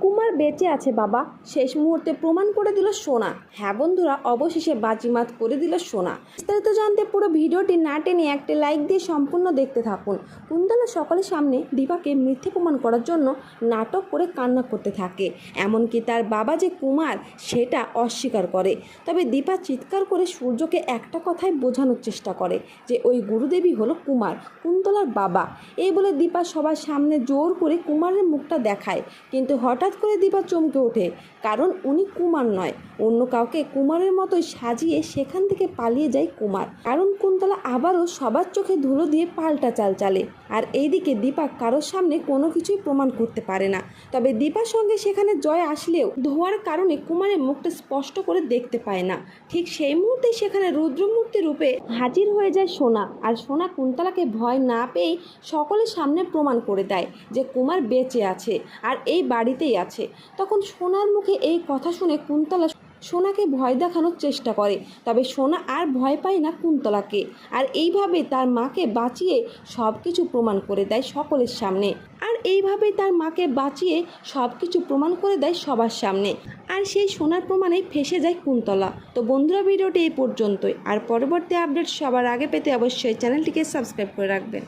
কুমার বেঁচে আছে বাবা, শেষ মুহূর্তে প্রমাণ করে দিল সোনা। হ্যাঁ বন্ধুরা, অবশেষে বাজিমাত করে দিল সোনা। বিস্তারিত জানতে পুরো ভিডিওটি না টেনে একটা লাইক দিয়ে সম্পূর্ণ দেখতে থাকুন। কুন্তলা সকলের সামনে দীপাকে মিথ্যে প্রমাণ করার জন্য নাটক করে কান্না করতে থাকে। এমনকি তার বাবা যে কুমার সেটা অস্বীকার করে। তবে দীপা চিৎকার করে সূর্যকে একটা কথাই বোঝানোর চেষ্টা করে যে ওই গুরুদেবী হলো কুমার, কুন্তলার বাবা। এই বলে দীপা সবার সামনে জোর করে কুমারের মুখটা দেখায়, কিন্তু হঠাৎ করে দীপা চমকে ওঠে, কারণ উনি কুমার নয়, অন্য কাউকে কুমারের মতোই সাজিয়ে সেখান থেকে পালিয়ে যায় কুমার। কারণ কুন্তলা আবারও সবার চোখে ধুলো দিয়ে পাল্টা চাল চালে। আর এইদিকে দীপা কারোর সামনে কোনো কিছুই প্রমাণ করতে পারে না। তবে দীপার সঙ্গে সেখানে জয় আসলেও ধোয়ার কারণে কুমারের মুখটা স্পষ্ট করে দেখতে পায় না। ঠিক সেই মুহূর্তেই সেখানে রুদ্রমূর্তি রূপে হাজির হয়ে যায় সোনা। আর সোনা কুন্তলাকে ভয় না পেয়েই সকলের সামনে প্রমাণ করে দেয় যে কুমার বেঁচে আছে আর এই বাড়িতেই আছে। তখন সোনার মুখে এই কথা শুনে কুন্তলা সোনাকে ভয় দেখানোর চেষ্টা করে, তবে সোনা আর ভয় পায় না কুন্তলাকে। আর এইভাবে তার মাকে বাঁচিয়ে সব কিছু প্রমাণ করে দেয় সকলের সামনে। সবার সামনে। আর সেই সোনার প্রমাণেই ফেসে যায় কুন্তলা। তো বন্ধুরা, ভিডিওটি এই পর্যন্তই। আর পরবর্তী আপডেট সবার আগে পেতে অবশ্যই চ্যানেলটিকে সাবস্ক্রাইব করে রাখবেন।